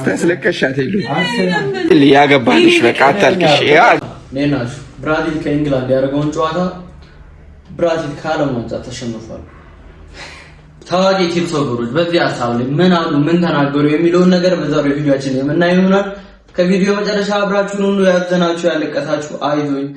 ታስለቀሻት ያገባልሽ በቃ አታልቅሽ። ኔናሽ ብራዚል ከእንግላንድ ያደረገውን ጨዋታ ብራዚል ከዓለም ዋንጫ ተሸንፏል። ታዋቂ ቲክቶከሮች በዚህ ሀሳብ ላይ ምን አሉ፣ ምን ተናገሩ የሚለውን ነገር በዛሬው ቪዲዮአችን የምናየው ይሆናል። ከቪዲዮ መጨረሻ አብራችሁን ሁሉ ያዘናችሁ ያለቀሳችሁ አይዞኝ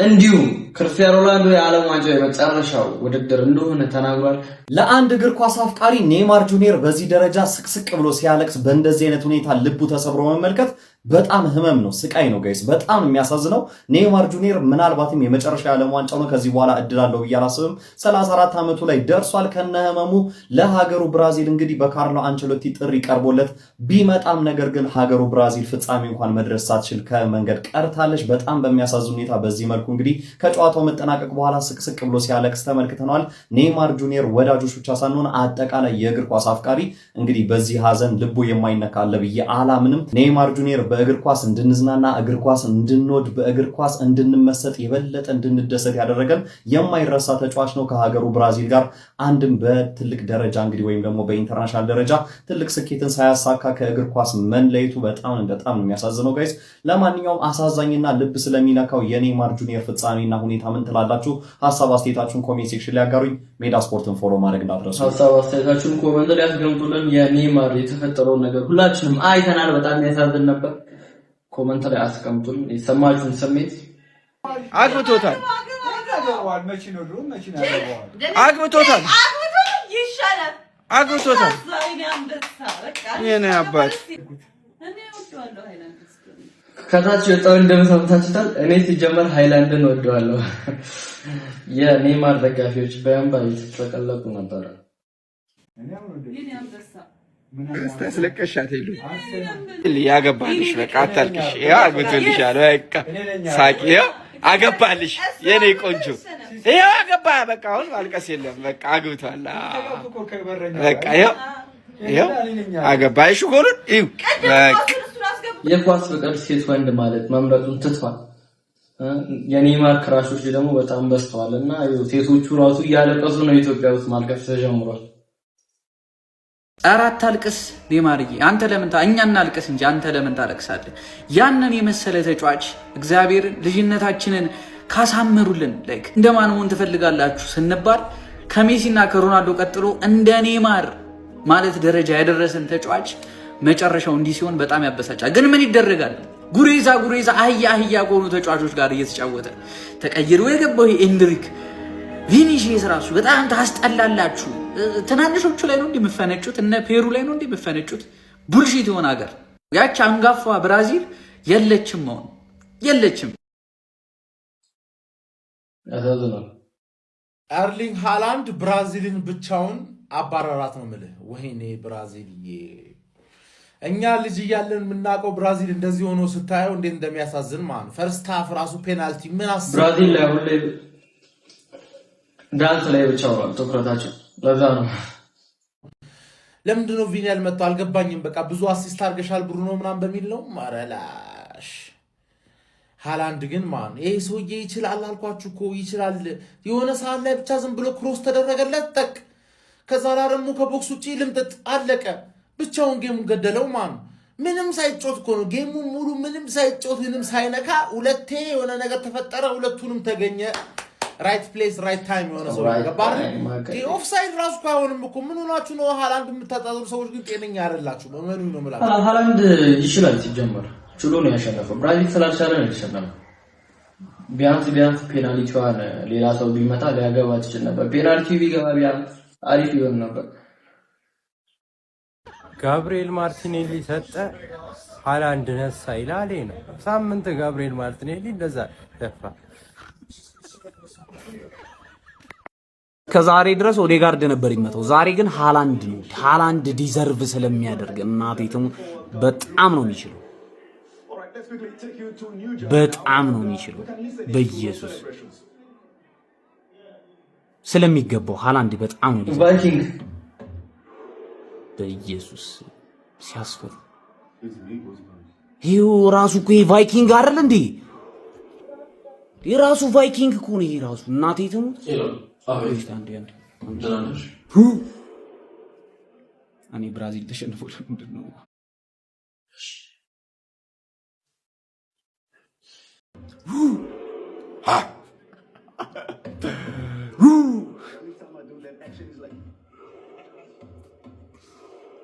እንዲሁም ክርስቲያኖ ሮናልዶ የዓለም ዋንጫ የመጨረሻው ውድድር እንደሆነ ተናግሯል። ለአንድ እግር ኳስ አፍቃሪ ኔይማር ጁኒየር በዚህ ደረጃ ስቅስቅ ብሎ ሲያለቅስ በእንደዚህ አይነት ሁኔታ ልቡ ተሰብሮ መመልከት በጣም ህመም ነው፣ ስቃይ ነው ጋይስ። በጣም የሚያሳዝነው ኔይማር ጁኒየር ምናልባትም የመጨረሻ የዓለም ዋንጫው ነው፣ ከዚህ በኋላ እድል አለው ብዬ አላስብም። 34 ዓመቱ ላይ ደርሷል ከነ ህመሙ። ለሀገሩ ብራዚል እንግዲህ በካርሎ አንቸሎቲ ጥሪ ቀርቦለት ቢመጣም ነገር ግን ሀገሩ ብራዚል ፍጻሜ እንኳን መድረስ ሳትችል ከመንገድ ቀርታለች። በጣም በሚያሳዝን ሁኔታ በዚህ መልኩ እንግዲህ ከጨዋታው መጠናቀቅ በኋላ ስቅስቅ ብሎ ሲያለቅስ ተመልክተናል። ኔይማር ጁኒየር ወዳጆች ብቻ ሳንሆን አጠቃላይ የእግር ኳስ አፍቃሪ እንግዲህ በዚህ ሀዘን ልቡ የማይነካ አለ ብዬ አላምንም። ኔይማር ጁኒየር በእግር ኳስ እንድንዝናና፣ እግር ኳስ እንድንወድ፣ በእግር ኳስ እንድንመሰጥ፣ የበለጠ እንድንደሰት ያደረገን የማይረሳ ተጫዋች ነው። ከሀገሩ ብራዚል ጋር አንድም በትልቅ ደረጃ እንግዲህ ወይም ደግሞ በኢንተርናሽናል ደረጃ ትልቅ ስኬትን ሳያሳካ ከእግር ኳስ መለየቱ በጣም የሚያሳዝነው ጋይስ። ለማንኛውም አሳዛኝና ልብ ስለሚነካው የኔይማር ጁኒየር ፍጻሜና ሁኔታ ምን ትላላችሁ? ሀሳብ አስተያየታችሁን ኮሜንት ሴክሽን ላይ ያጋሩኝ። ሜዳ ስፖርትን ፎሎ ማድረግ እንዳትረሱ። ሀሳብ አስተያየታችሁን ኮሜንት ላይ ያስቀምጡልን። የኔይማር የተፈጠረውን ነገር ሁላችንም አይተናል። በጣም ያሳዝን ነበር። ኮሜንት ላይ አስቀምጡልን የሰማችሁን ስሜት። አግብቶታል የኔ አባት ከታች የወጣው እንደምታችሁታል። እኔ ሲጀመር ሃይላንድን ወደዋለሁ። የኔይማር ደጋፊዎች በእንባ እየተጨቀለቁ ነበር። ታስለቀሻት ያገባልሽ በቃ አታልቅሽ። አግብቶልሻል በቃ ሳቂ። አገባልሽ የኔ ቆንጆ ይሄው አገባ። በቃ አሁን ማልቀስ የለም። በቃ አግብቷል። በቃ ይሄው አገባሽ ሁሉን ይው በቃ የኳስ ፍቅር ሴት ወንድ ማለት መምረጡን ትቷል። የኔይማር ክራሾች ደግሞ በጣም በዝተዋልና ሴቶቹ ራሱ እያለቀሱ ነው። ኢትዮጵያ ውስጥ ማልቀስ ተጀምሯል። አራት አልቅስ ኔይማርዬ፣ አንተ ለምን እኛ እናልቅስ እንጂ አንተ ለምን ታለቅሳለህ? ያንን የመሰለ ተጫዋች እግዚአብሔርን ልጅነታችንን ካሳመሩልን ላይክ እንደማን መሆን ትፈልጋላችሁ ስንባል ከሜሲና ከሮናልዶ ቀጥሎ እንደ ኔይማር ማለት ደረጃ ያደረሰን ተጫዋች መጨረሻው እንዲህ ሲሆን በጣም ያበሳጫል። ግን ምን ይደረጋል? ጉሬዛ አህያ ከሆኑ ተጫዋቾች ጋር እየተጫወተ ተቀይሮ የገባው ኤንድሪክ ቪኒሺየስ ራሱ በጣም ታስጠላላችሁ። ትናንሾቹ ላይ ነው እንደምፈነጩት፣ እነ ፔሩ ላይ ነው እንደምፈነጩት። ቡልሺት የሆነ ሀገር ያቺ አንጋፋ ብራዚል የለችም፣ አሁን የለችም። ኤርሊንግ ሃላንድ ብራዚልን ብቻውን አባረራት ነው የምልህ። ወይኔ ብራዚልዬ፣ እኛ ልጅ እያለን የምናውቀው ብራዚል እንደዚህ ሆኖ ስታየው እንዴት እንደሚያሳዝን ማለት። ፈርስት ሃፍ ራሱ ፔናልቲ ምን አስብ። ብራዚል ላይ ሁሌ ዳንስ ላይ ብቻ ነው ትኩረታቸው። ለዛ ነው ለምንድን ነው ቪኒ ያልመጣው አልገባኝም። በቃ ብዙ አሲስት አድርገሻል ብሩኖ ምናምን በሚል ነው ማረላሽ። ሃላንድ ግን ማን ይሄ ሰውዬ ይችላል አልኳችሁ እኮ ይችላል። የሆነ ሰዓት ላይ ብቻ ዝም ብሎ ክሮስ ተደረገለት ጠቅ፣ ከዛ ላይ ደግሞ ከቦክስ ውጪ ልምጥጥ አለቀ። ብቻውን ጌሙን ገደለው። ማን ምንም ሳይጮት እኮ ነው ጌሙን ሙሉ ምንም ሳይጮት ምንም ሳይነካ ሁለቴ የሆነ ነገር ተፈጠረ፣ ሁለቱንም ተገኘ። ራይት ፕሌስ ራይት ታይም የሆነ ሰው ገባር። ኦፍሳይድ ራሱ ካሁንም እኮ ምን ሆናችሁ ነው? ሃላንድ የምታጣጥሩ ሰዎች ግን ጤነኛ አይደላችሁ። በመኑ ነው ማለት ሃላንድ ይችላል ሲጀመር ችሎ ነው ያሸነፈው። ብራዚል ስላልቻለ ነው ያሸነፈው። ቢያንስ ፔናልቲዋን ሌላ ሰው ቢመታ ሊያገባ ይችላል ነበር። ፔናልቲ ቢገባ ቢያንስ አሪፍ ይሆን ነበር። ጋብሪኤል ማርቲኔሊ ሰጠ፣ ሃላንድ ነሳ ይላል ነው ሳምንት። ጋብሪኤል ማርቲኔሊ እንደዛ ደፋ። ከዛሬ ድረስ ኦዴጋርድ ነበር ይመጣው፣ ዛሬ ግን ሃላንድ ነው። ሃላንድ ዲዘርቭ ስለሚያደርግ እናቴቱም በጣም ነው የሚችለው፣ በጣም ነው የሚችለው። በኢየሱስ ስለሚገባው ሃላንድ በጣም ነው ቫይኪንግ በኢየሱስ ሲያስፈር ይሄው ራሱ እኮ ቫይኪንግ አይደል እንዴ? የራሱ ቫይኪንግ እኮ ነው የራሱ እናቴ ትሙት። እኔ ብራዚል ተሸንፎ ለምንድን ነው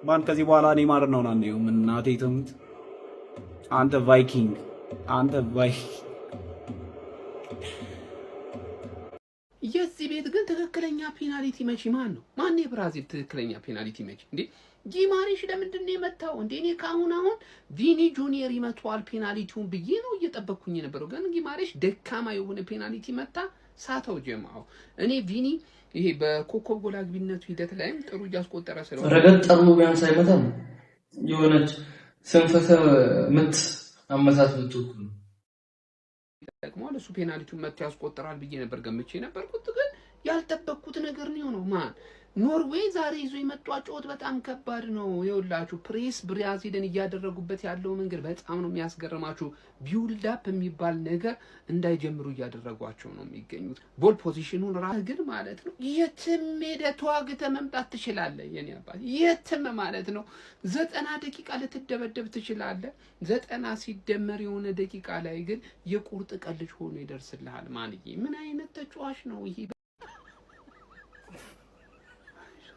ማን ከዚህ በኋላ ኔይማር ነው ናንዴው ምን እናቴ ትምት አንተ ቫይኪንግ የዚህ ቤት ግን ትክክለኛ ፔናልቲ መቺ ማን ነው? ማን የብራዚል ትክክለኛ ፔናልቲ መቺ እንዴ? ጊማሬሽ ለምንድን ነው የመታው እንዴ? እኔ ካሁን ቪኒ ጁኒየር ይመቷል ፔናልቲውን ብዬ ነው እየጠበቅኩኝ የነበረው። ግን ጊማሬሽ ደካማ የሆነ ፔናልቲ መታ ሳተው ጀማው። እኔ ቪኒ ይሄ በኮከብ ጎል አግቢነቱ ሂደት ላይም ጥሩ እያስቆጠረ ስለሆነ ረገጠሩ ቢያንስ አይመታም። የሆነች ስንፈተ ምት አመታት ምትኩ ተጠቅሟል። እሱ ፔናልቲውን መጥቶ ያስቆጥራል ብዬ ነበር ገምቼ ነበርኩት። ግን ያልጠበቅኩት ነገር ነው የሆነው። ማን ኖርዌይ ዛሬ ይዞ የመጣው ጨዋታ በጣም ከባድ ነው። ይኸውላችሁ ፕሬስ ብራዚልን እያደረጉበት ያለው መንገድ በጣም ነው የሚያስገርማችሁ። ቢውልድ አፕ የሚባል ነገር እንዳይጀምሩ እያደረጓቸው ነው የሚገኙት። ቦል ፖዚሽኑን ራስ ግን ማለት ነው የትም ሄደህ ተዋግተህ መምጣት ትችላለህ። የኔ አባት የትም ማለት ነው 90 ደቂቃ ልትደበደብ ትችላለህ። 90 ሲደመር የሆነ ደቂቃ ላይ ግን የቁርጥ ቀልጅ ሆኖ ይደርስልሃል። ማንዬ ምን አይነት ተጫዋች ነው ይሄ?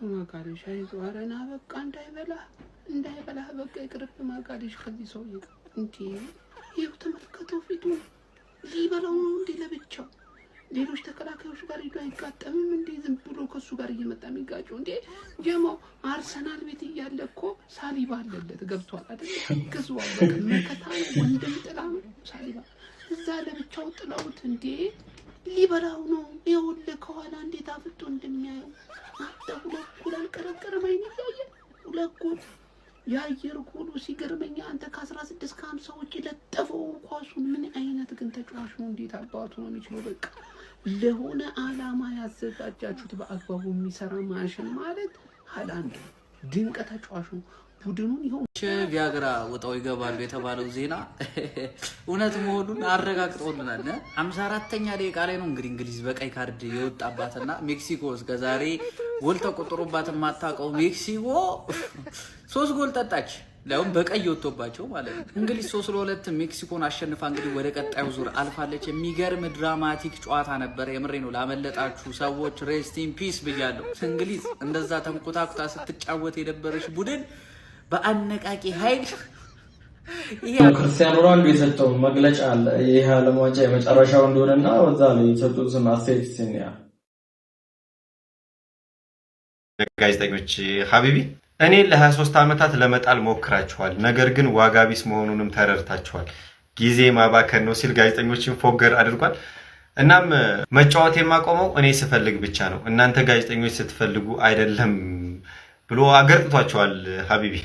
ማጋሪሽ አይዞህ አረና በቃ እንዳይበላህ በቃ ይቅርብ ማጋሪሽ ከዚህ ሰው እንዴ ይኸው ተመልከተው ፊቱ ሊበላው ነው እንዴ ለብቻው ሌሎች ተከላካዮች ጋር ሄዶ አይጋጠምም እንዴ ዝም ብሎ ከሱ ጋር እየመጣ የሚጋጨው እንዴ ጀማው አርሰናል ቤት እያለ እኮ ሳሊባ አለለት ገብቷል አይደል ከዝዋው በቃ መከታ ነው ወንድም ጥላ ሳሊባ እዛ ለብቻው ጥላውት እንዴ ሊበላው ነው ይኸውልህ ከኋላ እንዴት አፍጦ እንደሚያየው ሁለት ጎል አልቀረቀረም አይነያየ ሁለት ጎል የአየር ጎሉ ሲገርመኛ አንተ ከ16 ከ50 ለጠፈው ኳሱን ምን አይነት ግን ተጫዋች ነው እንዴት አባቱ ነው የሚችለው በቃ ለሆነ አላማ ያዘጋጃችሁት በአግባቡ የሚሰራ ማሽን ማለት ሃላንድ ድንቅ ተጫዋች ነው ቡድኑን ይሁን ቪያግራ ወጣው ይገባሉ የተባለው ዜና እውነት መሆኑን አረጋግጠውልናል። 54ኛ ደቂቃ ላይ ነው እንግዲህ እንግሊዝ በቀይ ካርድ የወጣባትና ሜክሲኮ እስከዛሬ ጎል ተቆጥሮባት የማታውቀው ሜክሲኮ 3 ጎል ጠጣች። ለምን በቀይ ወጥቶባቸው ማለት ነው። እንግሊዝ 3-2 ሜክሲኮን አሸንፋ እንግዲህ ወደ ቀጣዩ ዙር አልፋለች። የሚገርም ድራማቲክ ጨዋታ ነበር። የምሬ ነው። ላመለጣችሁ ሰዎች ሬስት ኢን ፒስ ብያለሁ። እንግሊዝ እንደዛ ተንኮታኩታ ስትጫወት የነበረች ቡድን በአነቃቂ ኃይል ክርስቲያኖ ሮናልዶ የሰጠው መግለጫ አለ። ይሄ ዓለም ዋንጫ የመጨረሻው እንደሆነና ወዛ ላይ የሰጡትን አስተያየት ሲኒያ ጋዜጠኞች ሀቢቢ እኔ ለ23 ዓመታት ለመጣል ሞክራችኋል፣ ነገር ግን ዋጋ ቢስ መሆኑንም ተረድታችኋል። ጊዜ ማባከን ነው ሲል ጋዜጠኞችን ፎገር አድርጓል። እናም መጫወት የማቆመው እኔ ስፈልግ ብቻ ነው፣ እናንተ ጋዜጠኞች ስትፈልጉ አይደለም ብሎ አገርጥቷቸዋል ሀቢቢ።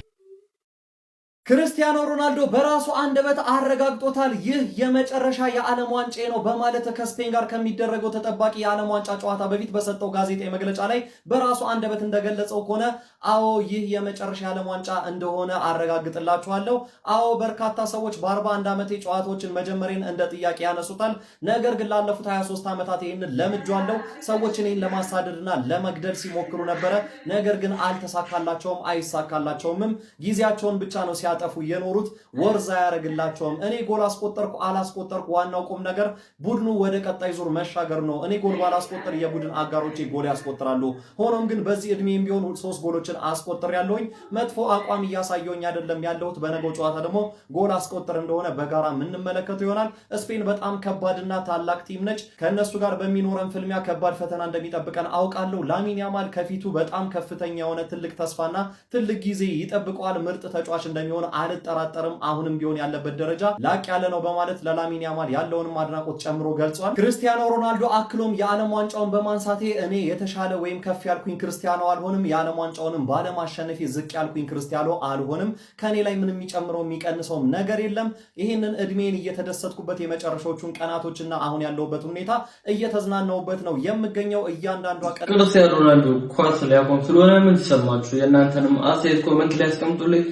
ክርስቲያኖ ሮናልዶ በራሱ አንደበት አረጋግጦታል። ይህ የመጨረሻ የዓለም ዋንጫ ነው በማለት ከስፔን ጋር ከሚደረገው ተጠባቂ የዓለም ዋንጫ ጨዋታ በፊት በሰጠው ጋዜጣዊ መግለጫ ላይ በራሱ አንደበት እንደገለጸው ከሆነ አዎ ይህ የመጨረሻ የዓለም ዋንጫ እንደሆነ አረጋግጥላችኋለሁ። አዎ በርካታ ሰዎች በ41 ዓመቴ ጨዋታዎችን መጀመሪያን እንደ ጥያቄ ያነሱታል። ነገር ግን ላለፉት 23 ዓመታት ይህንን ለምጃለሁ። ሰዎች እኔን ለማሳደድና ለመግደል ሲሞክሩ ነበረ፣ ነገር ግን አልተሳካላቸውም፣ አይሳካላቸውምም። ጊዜያቸውን ብቻ ነው ሲያጠፉ የኖሩት፣ ወርዛ ያረግላቸውም። እኔ ጎል አስቆጠርኩ አላስቆጠርኩ ዋናው ቁም ነገር ቡድኑ ወደ ቀጣይ ዙር መሻገር ነው። እኔ ጎል ባላስቆጠር የቡድን አጋሮቼ ጎል ያስቆጥራሉ። ሆኖም ግን በዚህ እድሜም ቢሆን 3 ጎሎችን አስቆጥር ያለውኝ መጥፎ አቋም እያሳየውኝ አይደለም ያለሁት። በነገው ጨዋታ ደግሞ ጎል አስቆጥር እንደሆነ በጋራ የምንመለከተው ይሆናል። ስፔን በጣም ከባድና ታላቅ ቲም ነች። ከነሱ ጋር በሚኖረን ፍልሚያ ከባድ ፈተና እንደሚጠብቀን አውቃለሁ። ላሚን ያማል ከፊቱ በጣም ከፍተኛ የሆነ ትልቅ ተስፋና ትልቅ ጊዜ ይጠብቀዋል። ምርጥ ተጫዋች እንደሚሆን አልጠራጠርም። አሁንም ቢሆን ያለበት ደረጃ ላቅ ያለ ነው በማለት ለላሚን ያማል ያለውንም አድናቆት ጨምሮ ገልጿል። ክርስቲያኖ ሮናልዶ አክሎም የዓለም ዋንጫውን በማንሳቴ እኔ የተሻለ ወይም ከፍ ያልኩኝ ክርስቲያኖ አልሆንም፣ የዓለም ዋንጫውንም ባለማሸነፌ ዝቅ ያልኩኝ ክርስቲያኖ አልሆንም። ከኔ ላይ ምንም የሚጨምረው የሚቀንሰውም ነገር የለም። ይህንን እድሜን እየተደሰትኩበት የመጨረሻዎቹን ቀናቶችና አሁን ያለውበት ሁኔታ እየተዝናናውበት ነው የምገኘው። እያንዳንዷ ቀን ክርስቲያኖ ሮናልዶ ኳስ ሊያቆም ስለሆነ ምን ተሰማችሁ? የእናንተንም አስተያየት ኮሜንት ላይ አስቀምጡልኝ።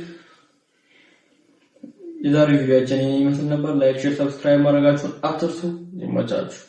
የዛሬው ቪዲዮአችን ይመስል ነበር። ላይክ፣ ሼር፣ ሰብስክራይብ ማድረጋችሁን አትርሱ። ይመቻችሁ።